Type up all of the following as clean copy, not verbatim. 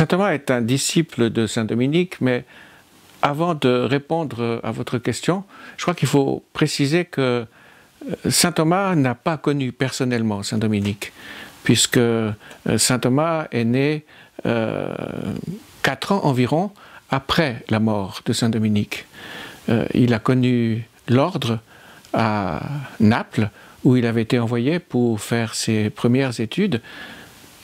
Saint Thomas est un disciple de Saint Dominique, mais avant de répondre à votre question, je crois qu'il faut préciser que Saint Thomas n'a pas connu personnellement Saint Dominique, puisque Saint Thomas est né 4 ans environ après la mort de Saint Dominique. Il a connu l'ordre à Naples, où il avait été envoyé pour faire ses premières études,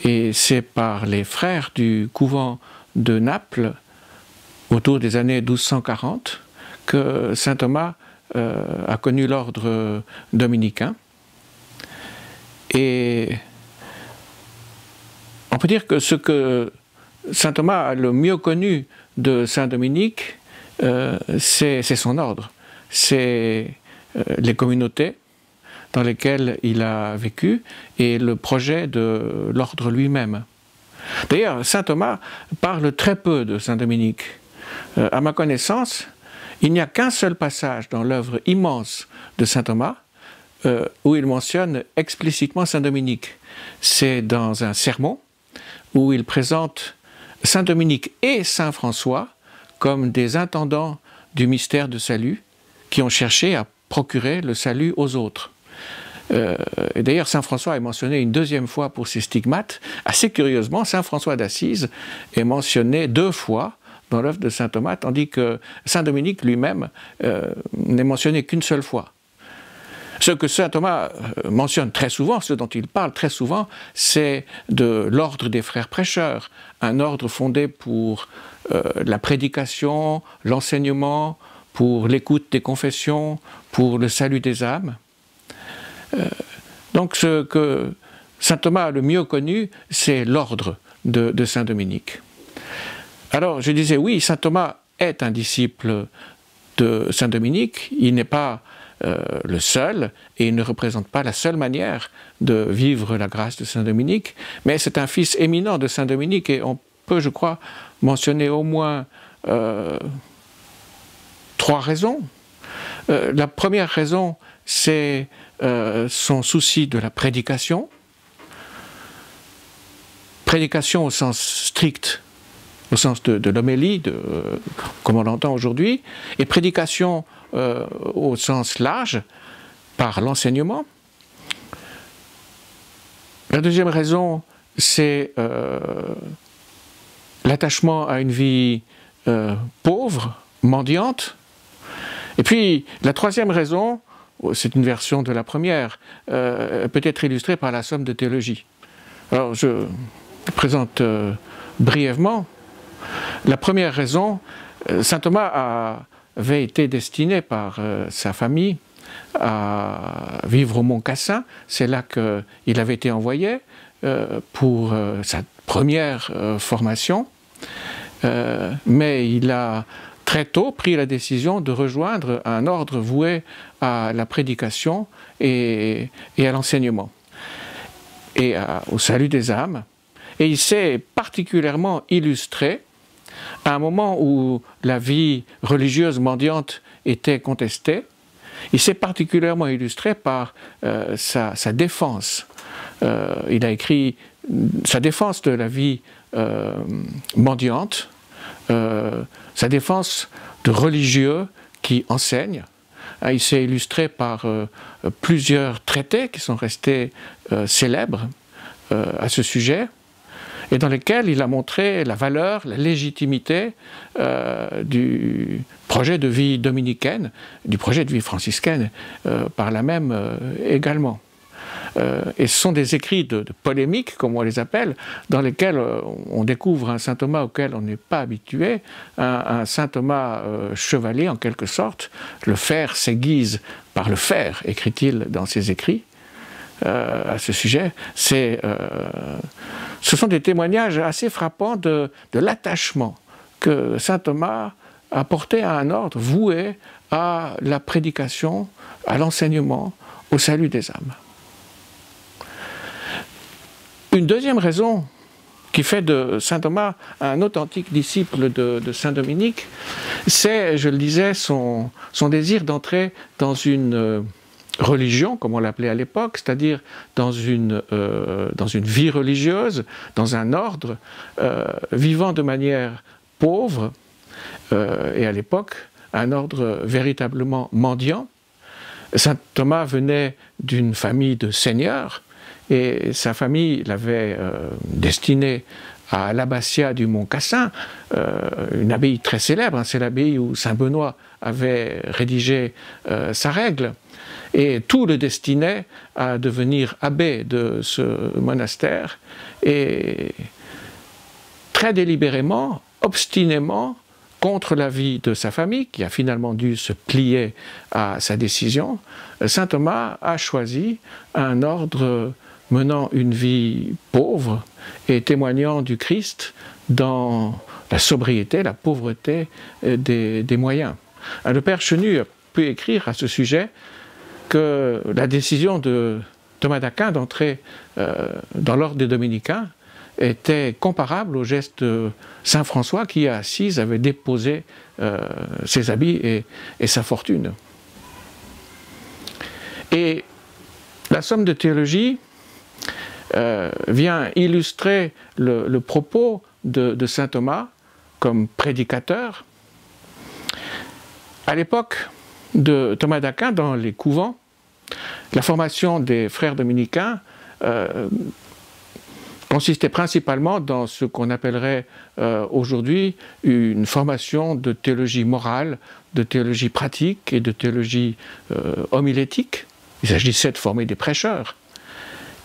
et c'est par les frères du couvent de Naples, autour des années 1240, que saint Thomas a connu l'ordre dominicain. Et on peut dire que ce que saint Thomas a le mieux connu de saint Dominique, c'est son ordre, c'est les communautés dans lesquelles il a vécu et le projet de l'ordre lui-même. D'ailleurs, saint Thomas parle très peu de saint Dominique. À ma connaissance, il n'y a qu'un seul passage dans l'œuvre immense de saint Thomas où il mentionne explicitement saint Dominique. C'est dans un sermon où il présente saint Dominique et saint François comme des intendants du mystère de salut qui ont cherché à procurer le salut aux autres. Et d'ailleurs, saint François est mentionné une deuxième fois pour ses stigmates. Assez curieusement, saint François d'Assise est mentionné 2 fois dans l'œuvre de saint Thomas, tandis que saint Dominique lui-même n'est mentionné qu'une seule fois. Ce que saint Thomas mentionne très souvent, ce dont il parle très souvent, c'est de l'ordre des frères prêcheurs, un ordre fondé pour la prédication, l'enseignement, pour l'écoute des confessions, pour le salut des âmes. Donc ce que saint Thomas a le mieux connu, c'est l'ordre de saint Dominique. Alors je disais, oui, saint Thomas est un disciple de saint Dominique, il n'est pas le seul, et il ne représente pas la seule manière de vivre la grâce de saint Dominique, mais c'est un fils éminent de saint Dominique, et on peut, je crois, mentionner au moins 3 raisons. La première raison, c'est son souci de la prédication. Prédication au sens strict, au sens de l'homélie, comme on l'entend aujourd'hui, et prédication au sens large, par l'enseignement. La deuxième raison, c'est l'attachement à une vie pauvre, mendiante. Et puis, la troisième raison, c'est une version de la première, peut être illustrée par la somme de théologie. Alors, je présente brièvement. La première raison, saint Thomas avait été destiné par sa famille à vivre au Mont Cassin. C'est là qu'il avait été envoyé pour sa première formation. Mais il a très tôt pris la décision de rejoindre un ordre voué à la prédication et à l'enseignement et au salut des âmes. Et il s'est particulièrement illustré à un moment où la vie religieuse mendiante était contestée. Il s'est particulièrement illustré par sa défense. Il a écrit sa défense de la vie mendiante, sa défense de religieux qui enseignent. Il s'est illustré par plusieurs traités qui sont restés célèbres à ce sujet, et dans lesquels il a montré la valeur, la légitimité du projet de vie dominicaine, du projet de vie franciscaine, par là même également. Et ce sont des écrits de polémique, comme on les appelle, dans lesquels on découvre un saint Thomas auquel on n'est pas habitué, un saint Thomas chevalier en quelque sorte. Le fer s'aiguise par le fer, écrit-il dans ses écrits à ce sujet. Ce sont des témoignages assez frappants de l'attachement que saint Thomas a porté à un ordre voué à la prédication, à l'enseignement, au salut des âmes. Une deuxième raison qui fait de saint Thomas un authentique disciple de saint Dominique, c'est, je le disais, son désir d'entrer dans une religion, comme on l'appelait à l'époque, c'est-à-dire dans une vie religieuse, dans un ordre, vivant de manière pauvre, et à l'époque, un ordre véritablement mendiant. Saint Thomas venait d'une famille de seigneurs, et sa famille l'avait destiné à l'abbatiat du Mont Cassin, une abbaye très célèbre, hein, c'est l'abbaye où Saint Benoît avait rédigé sa règle, et tout le destinait à devenir abbé de ce monastère, et très délibérément, obstinément, contre l'avis de sa famille, qui a finalement dû se plier à sa décision, saint Thomas a choisi un ordre menant une vie pauvre et témoignant du Christ dans la sobriété, la pauvreté des moyens. Le père Chenu a pu écrire à ce sujet que la décision de Thomas d'Aquin d'entrer dans l'ordre des Dominicains était comparable au geste de saint François qui, à Assise, avait déposé ses habits et sa fortune. Et la somme de théologie vient illustrer le propos de saint Thomas comme prédicateur. À l'époque de Thomas d'Aquin, dans les couvents, la formation des frères dominicains consistait principalement dans ce qu'on appellerait aujourd'hui une formation de théologie morale, de théologie pratique et de théologie homilétique. Il s'agissait de former des prêcheurs.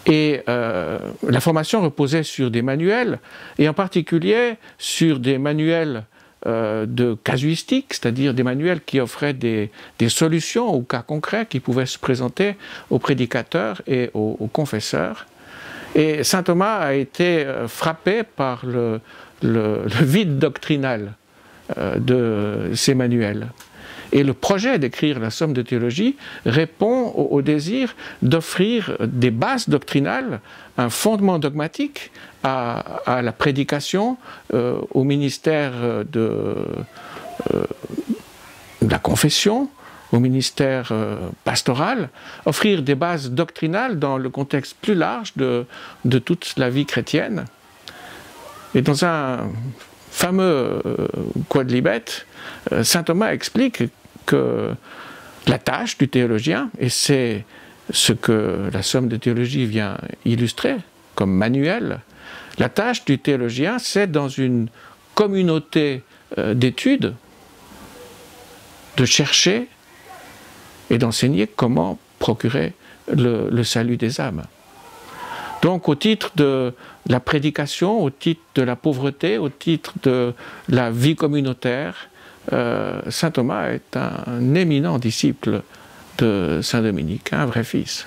Et la formation reposait sur des manuels, et en particulier sur des manuels de casuistique, c'est-à-dire des manuels qui offraient des solutions aux cas concrets qui pouvaient se présenter aux prédicateurs et aux confesseurs. Et saint Thomas a été frappé par le vide doctrinal de ces manuels. Et le projet d'écrire la somme de théologie répond au désir d'offrir des bases doctrinales, un fondement dogmatique à la prédication, au ministère de la confession, au ministère pastoral, offrir des bases doctrinales dans le contexte plus large de toute la vie chrétienne. Et dans un fameux Quodlibet, saint Thomas explique que la tâche du théologien, et c'est ce que la somme de théologie vient illustrer comme manuel, la tâche du théologien, c'est dans une communauté d'études de chercher et d'enseigner comment procurer le salut des âmes. Donc au titre de la prédication, au titre de la pauvreté, au titre de la vie communautaire, saint Thomas est un éminent disciple de saint Dominique, un vrai fils.